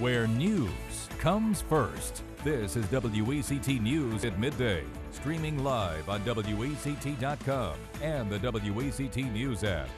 where news comes first. This is WECT News at midday, streaming live on WECT.com and the WECT News app.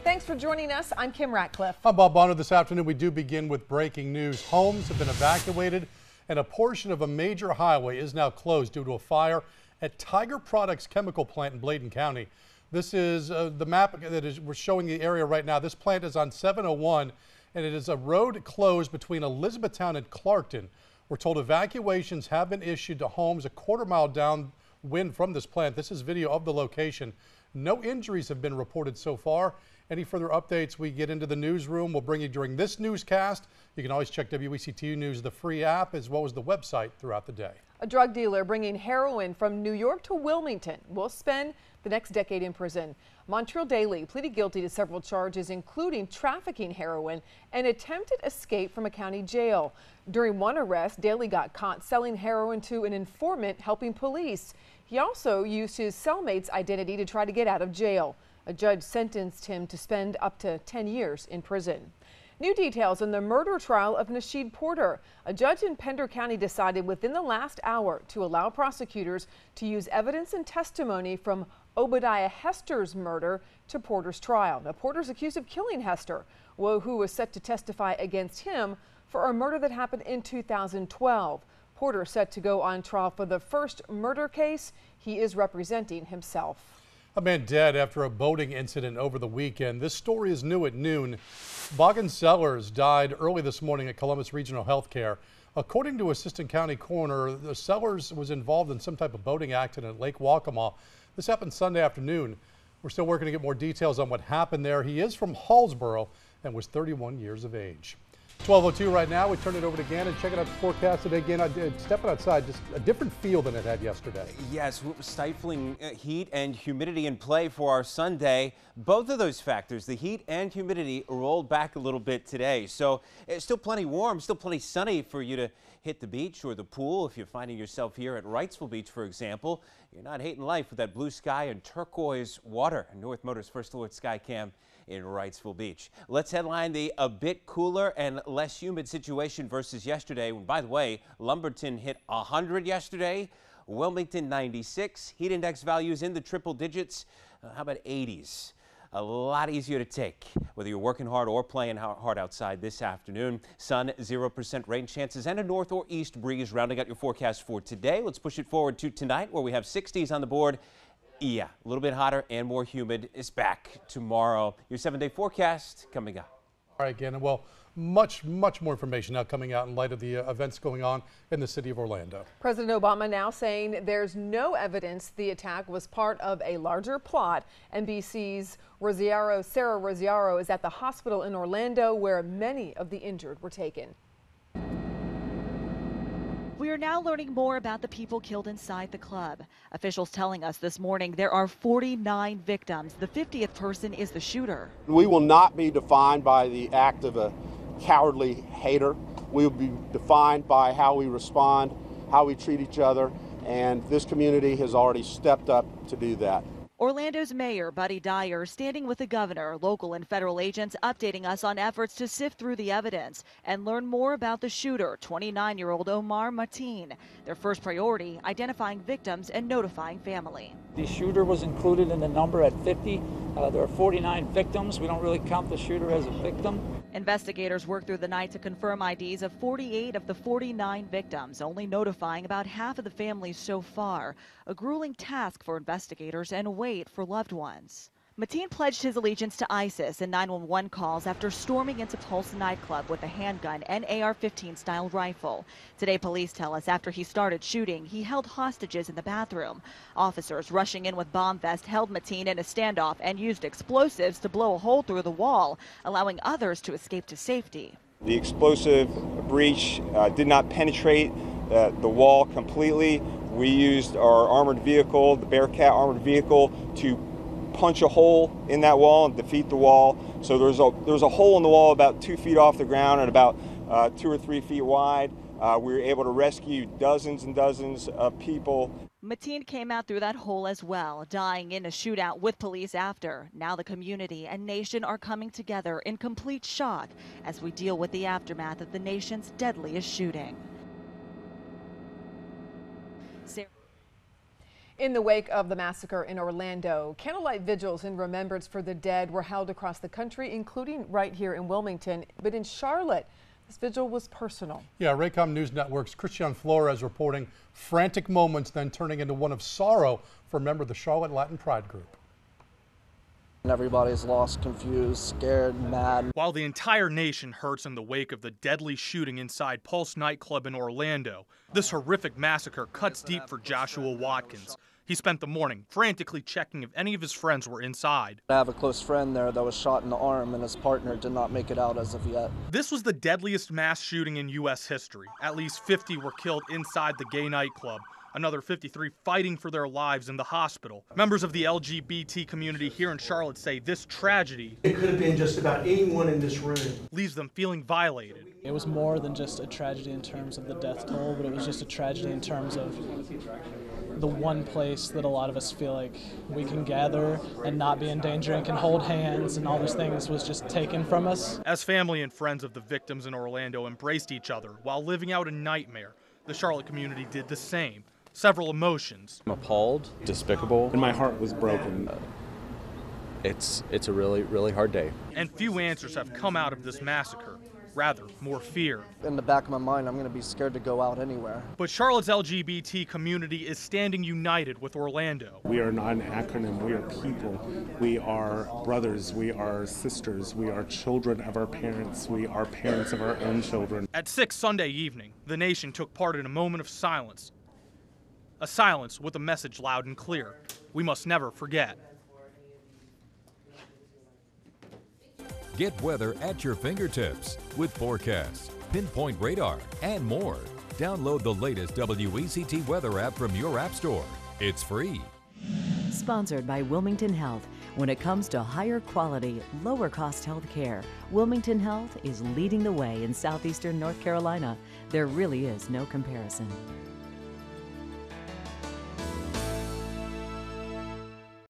Thanks for joining us. I'm Kim Ratcliffe. I'm Bob Bonner. This afternoon we do begin with breaking news. Homes have been evacuated and a portion of a major highway is now closed due to a fire at Tiger Products chemical plant in Bladen County. This is the map that we're showing the area right now. This plant is on 701 and it is a road closed between Elizabethtown and Clarkton. We're told evacuations have been issued to homes a quarter-mile downwind from this plant. This is video of the location. No injuries have been reported so far. Any further updates we get into the newsroom, we'll bring you during this newscast. You can always check WECT News, the free app, as well as the website throughout the day. A drug dealer bringing heroin from New York to Wilmington will spend the next decade in prison. Montreal Daly pleaded guilty to several charges, including trafficking heroin and attempted escape from a county jail. During one arrest, Daly got caught selling heroin to an informant helping police. He also used his cellmate's identity to try to get out of jail. A judge sentenced him to spend up to 10 years in prison. New details on the murder trial of Nasheed Porter. A judge in Pender County decided within the last hour to allow prosecutors to use evidence and testimony from Obadiah Hester's murder to Porter's trial. Now, Porter's accused of killing Hester, who was set to testify against him for a murder that happened in 2012. Porter set to go on trial for the first murder case. He is representing himself. A man dead after a boating incident over the weekend. This story is new at noon. Boggin Sellers died early this morning at Columbus Regional Healthcare. According to Assistant County Coroner, the Sellers was involved in some type of boating accident at Lake Waccamaw. This happened Sunday afternoon. We're still working to get more details on what happened there. He is from Hallsboro and was 31 years of age. 12:02 right now. We turn it over to Gannon. Checking out the forecast today. Gannon, stepping outside, just a different feel than it had yesterday. Yes, stifling heat and humidity in play for our Sunday. Both of those factors, the heat and humidity, rolled back a little bit today. So it's still plenty warm, still plenty sunny for you to hit the beach or the pool. If you're finding yourself here at Wrightsville Beach, for example, you're not hating life with that blue sky and turquoise water. North Motor's first look at Skycam in Wrightsville Beach. Let's headline the a bit cooler and less humid situation versus yesterday. By the way, Lumberton hit 100 yesterday, Wilmington 96. Heat index values in the triple digits. How about 80s? A lot easier to take, whether you're working hard or playing hard outside this afternoon. Sun, 0% rain chances, and a north or east breeze rounding out your forecast for today. Let's push it forward to tonight, where we have 60s on the board. Yeah, a little bit hotter and more humid is back tomorrow. Your 7-day forecast coming up. All right, Gannon. Well, much more information now coming out in light of the events going on in the city of Orlando. President Obama now saying there's no evidence the attack was part of a larger plot. NBC's Sarah Rosiero is at the hospital in Orlando where many of the injured were taken. We are now learning more about the people killed inside the club. Officials telling us this morning there are 49 victims. The 50th person is the shooter. We will not be defined by the act of a cowardly hater. We will be defined by how we respond, how we treat each other, and this community has already stepped up to do that. Orlando's Mayor Buddy Dyer standing with the governor, local and federal agents updating us on efforts to sift through the evidence and learn more about the shooter, 29-year-old Omar Martin. Their first priority, identifying victims and notifying family. The shooter was included in the number at 50. There are 49 victims. We don't really count the shooter as a victim. Investigators worked through the night to confirm IDs of 48 of the 49 victims, only notifying about half of the families so far. A grueling task for investigators and wait for loved ones. Mateen pledged his allegiance to ISIS in 911 calls after storming into Pulse nightclub with a handgun and AR-15 style rifle. Today, police tell us after he started shooting, he held hostages in the bathroom. Officers rushing in with bomb vests held Mateen in a standoff and used explosives to blow a hole through the wall, allowing others to escape to safety. The explosive breach did not penetrate the wall completely. We used our armored vehicle, the Bearcat armored vehicle, to punch a hole in that wall and defeat the wall. So there's a hole in the wall about 2 feet off the ground and about 2 or 3 feet wide. We were able to rescue dozens and dozens of people. Mateen came out through that hole as well, dying in a shootout with police after. Now the community and nation are coming together in complete shock as we deal with the aftermath of the nation's deadliest shooting. In the wake of the massacre in Orlando, candlelight vigils in remembrance for the dead were held across the country, including right here in Wilmington. But in Charlotte, this vigil was personal. Yeah, Raycom News Network's Christian Flores reporting frantic moments then turning into one of sorrow for a member of the Charlotte Latin Pride group. Everybody's lost, confused, scared, mad. While the entire nation hurts in the wake of the deadly shooting inside Pulse nightclub in Orlando, this horrific massacre cuts deep for Joshua Watkins. He spent the morning frantically checking if any of his friends were inside. I have a close friend there that was shot in the arm, and his partner did not make it out as of yet. This was the deadliest mass shooting in U.S. history. At least 50 were killed inside the gay nightclub. Another 53 fighting for their lives in the hospital. Members of the LGBT community here in Charlotte say this tragedy, it could have been just about anyone in this room, leaves them feeling violated. It was more than just a tragedy in terms of the death toll, but it was just a tragedy in terms of the one place that a lot of us feel like we can gather and not be in danger and can hold hands, and all those things was just taken from us. As family and friends of the victims in Orlando embraced each other while living out a nightmare, the Charlotte community did the same. Several emotions. I'm appalled, despicable, and my heart was broken. It's a really, really hard day. And few answers have come out of this massacre. Rather, more fear. In the back of my mind, I'm going to be scared to go out anywhere. But Charlotte's LGBT community is standing united with Orlando. We are not an acronym, we are people. We are brothers, we are sisters, we are children of our parents, we are parents of our own children. At 6 Sunday evening, the nation took part in a moment of silence. A silence with a message loud and clear. We must never forget. Get weather at your fingertips with forecasts, pinpoint radar, and more. Download the latest WECT weather app from your app store. It's free. Sponsored by Wilmington Health. When it comes to higher quality, lower cost health care, Wilmington Health is leading the way in southeastern North Carolina. There really is no comparison.